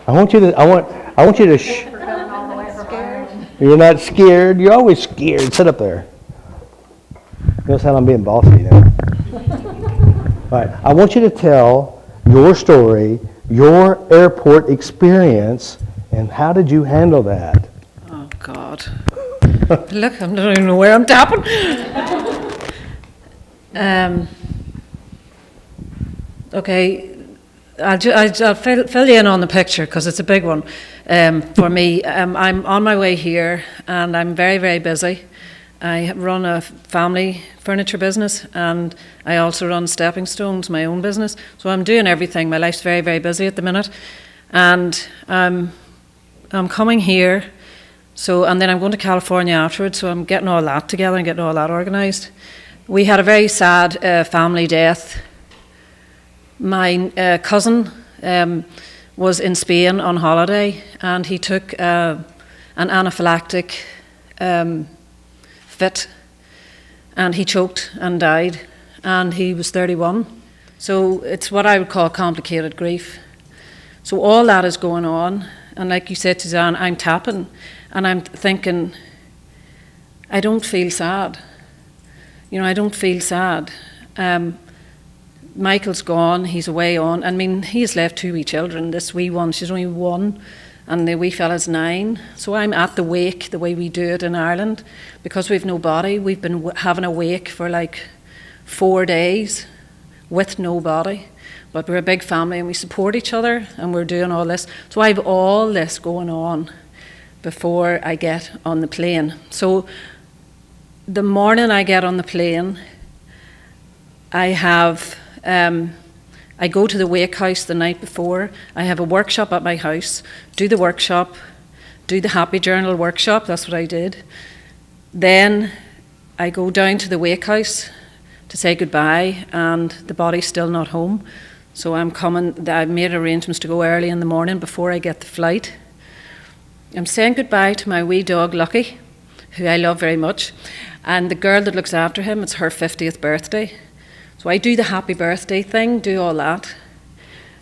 I want you to. I want you to. You're not scared. You're always scared. Sit up there. Notice how I'm being bossy now. All right. I want you to tell your story, your airport experience, and how did you handle that? Oh, God. Look, I don't even know where I'm tapping. Okay. I'll fill you in on the picture because it's a big one for me. I'm on my way here and I'm very, very busy. I run a family furniture business and I also run Stepping Stones, my own business. So I'm doing everything. My life's very, very busy at the minute. And I'm coming here, and then I'm going to California afterwards, so I'm getting all that together and getting all that organised. We had a very sad family death. My cousin was in Spain on holiday and he took an anaphylactic fit and he choked and died and he was 31. So it's what I would call complicated grief. So all that is going on and like you said, Suzanne, I'm tapping and I'm thinking, I don't feel sad. I don't feel sad. Michael's gone, he's away on. I mean, he's left 2 wee children. This wee one, she's only 1, and the wee fella's 9. So I'm at the wake, the way we do it in Ireland. Because we've no body, we've been having a wake for like 4 days with no body. But we're a big family and we support each other and we're doing all this. So I have all this going on before I get on the plane. So the morning I get on the plane, I go to the wake house the night before. I have a workshop at my house, do the workshop, do the happy journal workshop, that's what I did. Then I go down to the wake house to say goodbye and the body's still not home. So I'm coming, I've made arrangements to go early in the morning before I get the flight. I'm saying goodbye to my wee dog Lucky, who I love very much, and the girl that looks after him, it's her 50th birthday. So I do the happy birthday thing, do all that.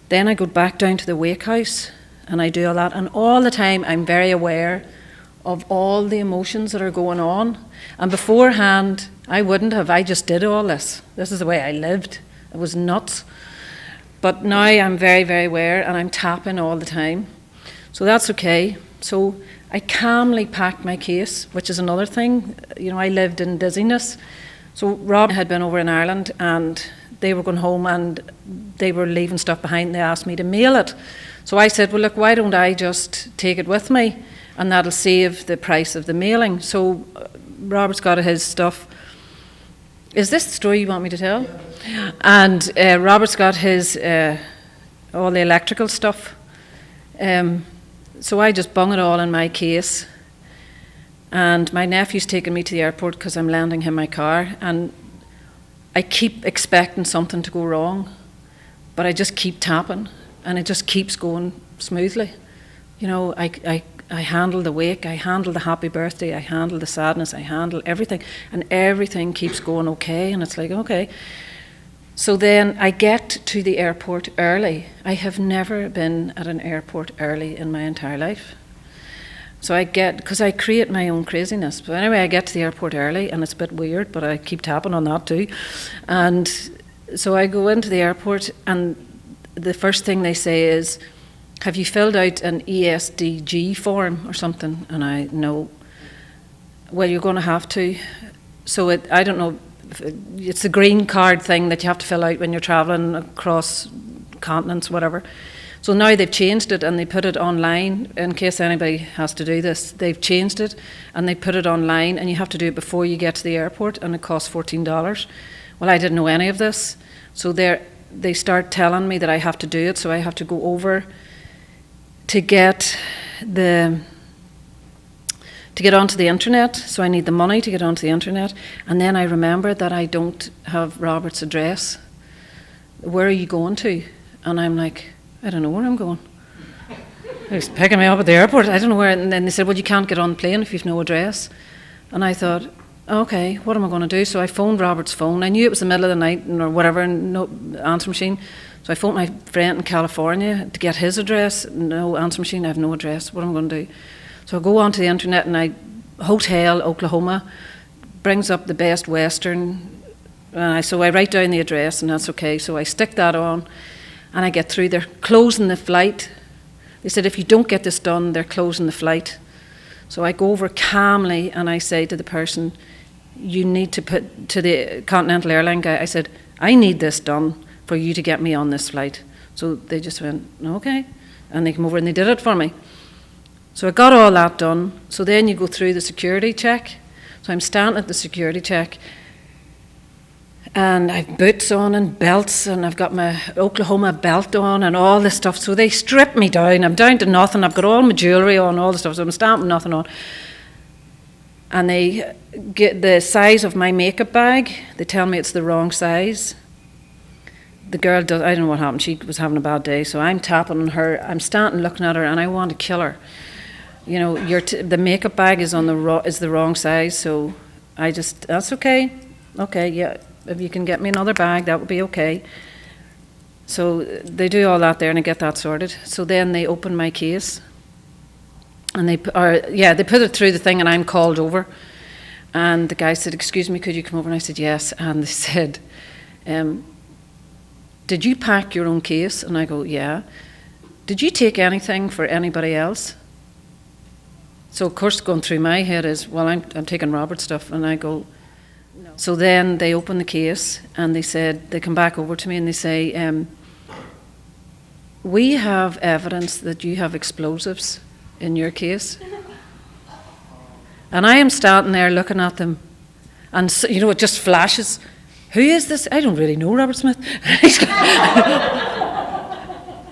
Then I go back down to the wake house and I do all that. And all the time I'm very aware of all the emotions that are going on. And beforehand, I wouldn't have. I just did all this. This is the way I lived. It was nuts. But now I'm very, very aware and I'm tapping all the time. So that's okay. So I calmly packed my case, which is another thing. I lived in dizziness. So Rob had been over in Ireland and they were going home and they were leaving stuff behind. They asked me to mail it. So I said, well, look, why don't I just take it with me and that'll save the price of the mailing. So Robert's got his stuff. Is this the story you want me to tell? Yeah. And Robert's got his, all the electrical stuff. So I just bung it all in my case. And my nephew's taking me to the airport because I'm lending him my car. And I keep expecting something to go wrong. But I just keep tapping. And it just keeps going smoothly. I handle the wake, I handle the happy birthday, I handle the sadness, I handle everything. And everything keeps going okay. And it's like, okay. So then I get to the airport early. I have never been at an airport early in my entire life. So because I create my own craziness. But anyway, I get to the airport early, and it's a bit weird, but I keep tapping on that too. And so I go into the airport, and the first thing they say is, have you filled out an ESDG form or something? And I, no. Well, you're going to have to. So I don't know, it's the green card thing that you have to fill out when you're travelling across continents, whatever. So now they've changed it and they put it online in case anybody has to do this. They've changed it and they put it online and you have to do it before you get to the airport and it costs $14. Well, I didn't know any of this. So they start telling me that I have to do it, so I have to go over to get onto the internet. So I need the money to get onto the internet. And then I remember that I don't have Robert's address. Where are you going to? And I'm like, I don't know where I'm going. He's picking me up at the airport. I don't know where. And then they said, well, you can't get on the plane if you've no address. And I thought, okay, what am I going to do? So I phoned Robert's phone. I knew it was the middle of the night or whatever, and no answer machine. So I phoned my friend in California to get his address. No answer machine, I have no address. What am I going to do? So I go onto the internet and Hotel, Oklahoma, brings up the Best Western. So I write down the address, and that's okay. So I stick that on, and I get through. They're closing the flight. They said, if you don't get this done, they're closing the flight. So I go over calmly, and I say to the person, you need to put, to the Continental Airline guy, I said, I need this done for you to get me on this flight. So they just went, okay. And they came over and they did it for me. So I got all that done. So then you go through the security check. So I'm standing at the security check, and I've boots on and belts, and I've got my Oklahoma belt on and all this stuff. So they strip me down. I'm down to nothing. I've got all my jewellery on, all the stuff. So I'm stamping nothing on. And they get the size of my makeup bag. They tell me it's the wrong size. The girl does, I don't know what happened. She was having a bad day. So I'm tapping on her. I'm standing looking at her, and I want to kill her. You know, the makeup bag is is the wrong size. So I just, that's okay. Okay, yeah. If you can get me another bag, that would be okay. So they do all that there, and I get that sorted. So then they open my case, and they put it through the thing, and I'm called over. And the guy said, excuse me, could you come over? And I said, yes. And they said, did you pack your own case? And I go, yeah. Did you take anything for anybody else? So of course going through my head is, well, I'm taking Robert's stuff. And I go, no. So then they open the case, and they said, they come back over to me and they say, we have evidence that you have explosives in your case. And I am standing there looking at them, and so, it just flashes. Who is this? I don't really know Robert Smith.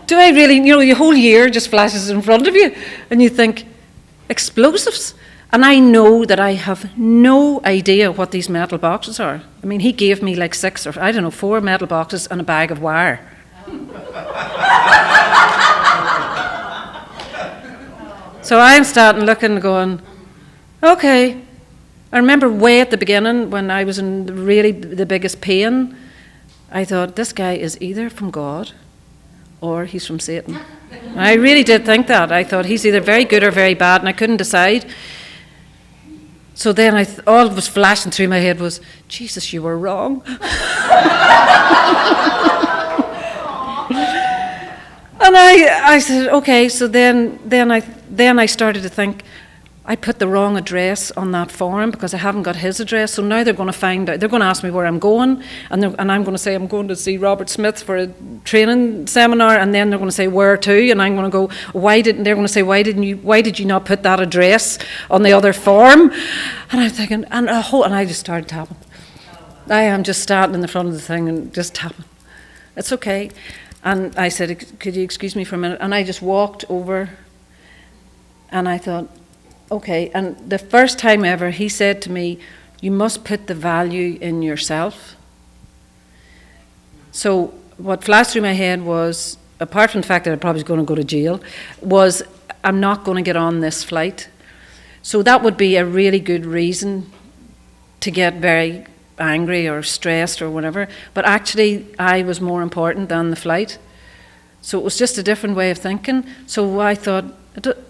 Do I really, your whole year just flashes in front of you, and you think, explosives? And I know that I have no idea what these metal boxes are. I mean, he gave me like 6 or, 4 metal boxes and a bag of wire. So I'm starting looking and going, okay. I remember way at the beginning when I was in really the biggest pain, I thought, this guy is either from God or he's from Satan. I really did think that. I thought he's either very good or very bad, and I couldn't decide. So then all that was flashing through my head was, Jesus, you were wrong. And I said, okay. So then I started to think, I put the wrong address on that form because I haven't got his address. So now they're going to find out. They're going to ask me where I'm going, and I'm going to say I'm going to see Robert Smith for a training seminar, and then they're going to say where to, and I'm going to go, they're going to say why did you not put that address on the other form? And I'm thinking, and I just started tapping. I am just standing in the front of the thing and just tapping. It's okay. And I said, could you excuse me for a minute? And I just walked over, and I thought, okay. And the first time ever, he said to me, you must put the value in yourself. So what flashed through my head was, apart from the fact that I probably was going to go to jail, was I'm not going to get on this flight. So that would be a really good reason to get very angry or stressed or whatever. But actually, I was more important than the flight. So it was just a different way of thinking. So I thought,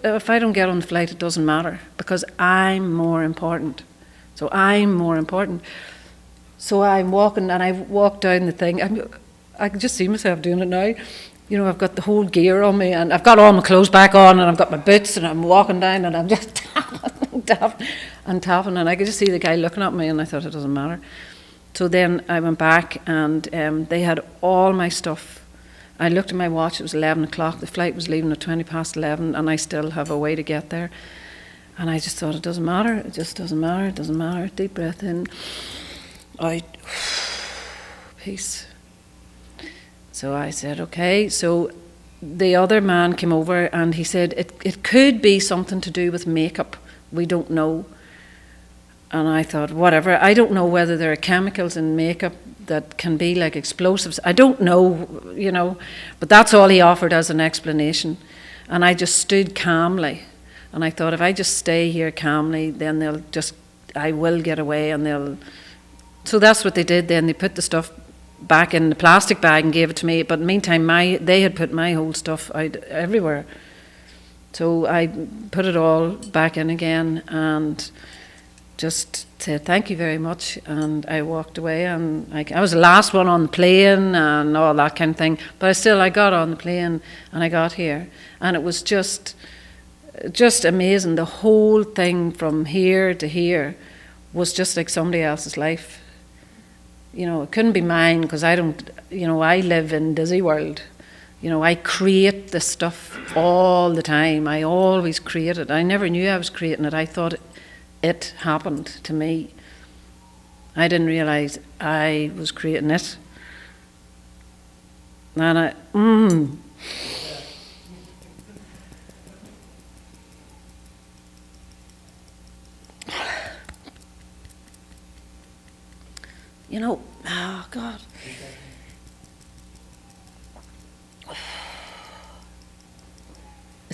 if I don't get on the flight, it doesn't matter because I'm more important. So I'm more important. So I'm walking, and I walk down the thing. I can just see myself doing it now. I've got the whole gear on me, and I've got all my clothes back on, and I've got my boots, and I'm walking down, and I'm just tapping, and I could just see the guy looking at me, and I thought it doesn't matter. So then I went back, and they had all my stuff. I looked at my watch, it was 11 o'clock, the flight was leaving at 20 past 11, and I still have a way to get there. And I just thought, it doesn't matter, it just doesn't matter, it doesn't matter. Deep breath in, out, peace. So I said, okay. So the other man came over, and he said, it could be something to do with makeup, we don't know. And I thought, whatever, I don't know whether there are chemicals in makeup that can be like explosives. I don't know, but that's all he offered as an explanation. And I just stood calmly. And I thought, if I just stay here calmly, then they'll just I will get away, and so that's what they did then. They put the stuff back in the plastic bag and gave it to me, but in the meantime they had put my whole stuff out everywhere. So I put it all back in again and just said thank you very much, and I walked away, and I was the last one on the plane and all that kind of thing, but I got on the plane and I got here, and it was just amazing. The whole thing from here to here was just like somebody else's life. It couldn't be mine, because I don't, I live in Disney World. I create this stuff all the time. I always create it. I never knew I was creating it. I thought it happened to me. I didn't realize I was creating it. And oh God.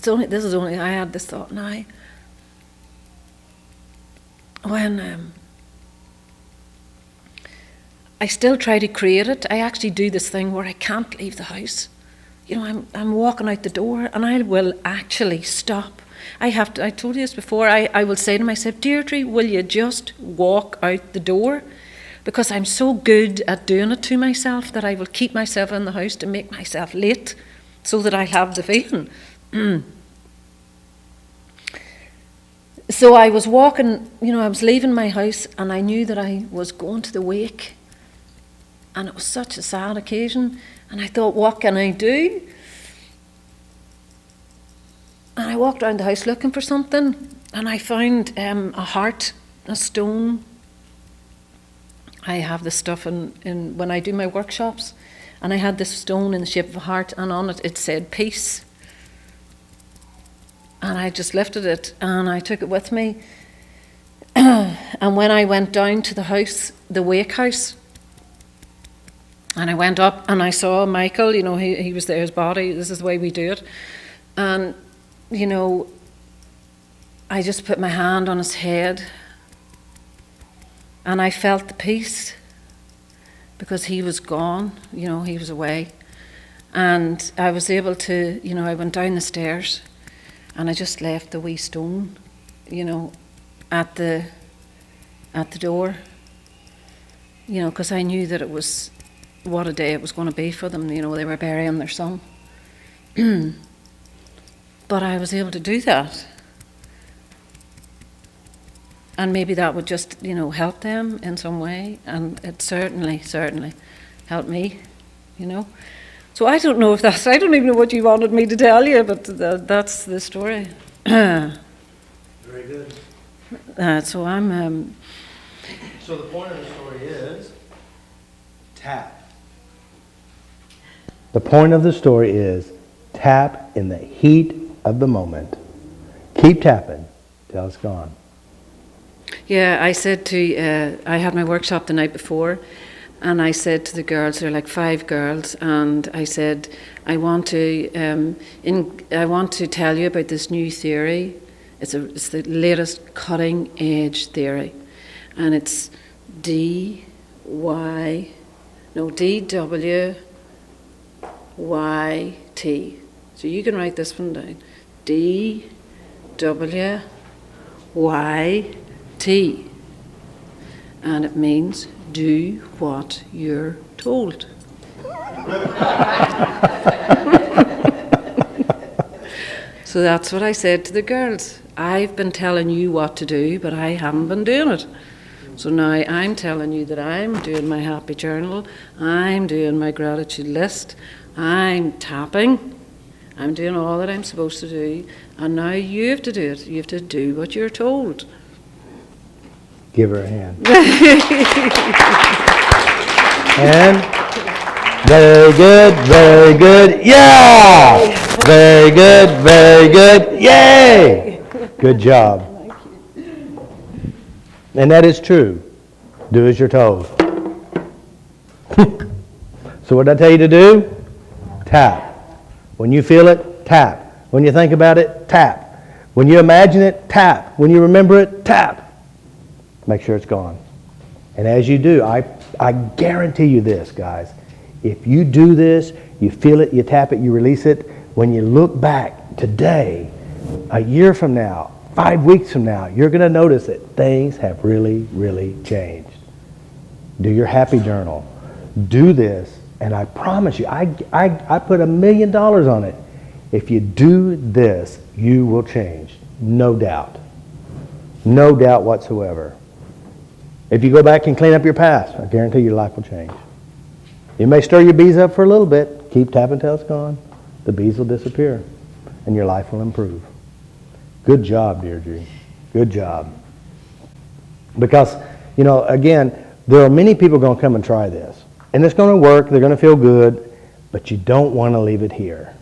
I had this thought now. When I still try to create it, I actually do this thing where I can't leave the house. I'm walking out the door and I will actually stop. I told you this before, I will say to myself, Deirdre, will you just walk out the door? Because I'm so good at doing it to myself that I will keep myself in the house to make myself late so that I have the feeling. So I was walking, I was leaving my house, and I knew that I was going to the wake. And it was such a sad occasion. And I thought, what can I do? And I walked around the house looking for something, and I found a heart, a stone. I have this stuff in when I do my workshops, and I had this stone in the shape of a heart, and on it said peace. And I just lifted it and I took it with me. And when I went down to the house, the wake house, and I went up and I saw Michael, he was there, his body, this is the way we do it. And, I just put my hand on his head and I felt the peace, because he was gone, he was away. And I was able to, I went down the stairs and I just left the wee stone, at the door, because I knew that it was, what a day it was going to be for them. They were burying their son. But I was able to do that. And maybe that would just, help them in some way. And it certainly helped me, So I don't know if I don't even know what you wanted me to tell you, but that's the story. Very good. So I'm... So the point of the story is tap. The point of the story is tap in the heat of the moment. Keep tapping till it's gone. Yeah, I said to... I had my workshop the night before, and I said to the girls, there are like 5 girls, and I said, I want to tell you about this new theory. It's the latest cutting edge theory, and it's D.W.Y.T. So you can write this one down. D.W.Y.T. And it means do what you're told. So that's what I said to the girls. I've been telling you what to do, but I haven't been doing it. So now I'm telling you that I'm doing my happy journal, I'm doing my gratitude list, I'm tapping, I'm doing all that I'm supposed to do, and now you have to do it. You have to do what you're told. Give her a hand. And very good, yeah! Very good, yay! Good job. And that is true. Do as you're told. So what did I tell you to do? Tap. When you feel it, tap. When you think about it, tap. When you imagine it, tap. When you remember it, tap. Make sure it's gone. And as you do, I guarantee you this, guys. If you do this, you feel it, you tap it, you release it, when you look back today, a year from now, 5 weeks from now, you're going to notice that things have really, really changed. Do your happy journal. Do this, and I promise you, I put $1 million on it. If you do this, you will change. No doubt. No doubt whatsoever. If you go back and clean up your past, I guarantee your life will change. You may stir your bees up for a little bit. Keep tapping until it's gone. The bees will disappear, and your life will improve. Good job, Deirdre. Good job. Because, again, there are many people going to come and try this. And it's going to work. They're going to feel good. But you don't want to leave it here.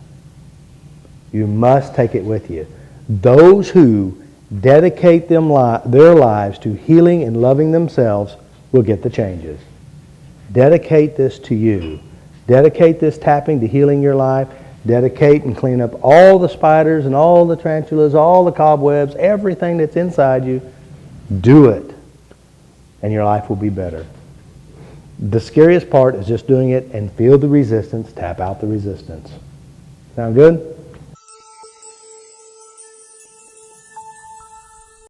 You must take it with you. Those who dedicate their lives to healing and loving themselves will get the changes. Dedicate this to you. Dedicate this tapping to healing your life. Dedicate and clean up all the spiders and all the tarantulas, all the cobwebs, everything that's inside you. Do it. And your life will be better. The scariest part is just doing it and feel the resistance. Tap out the resistance. Sound good?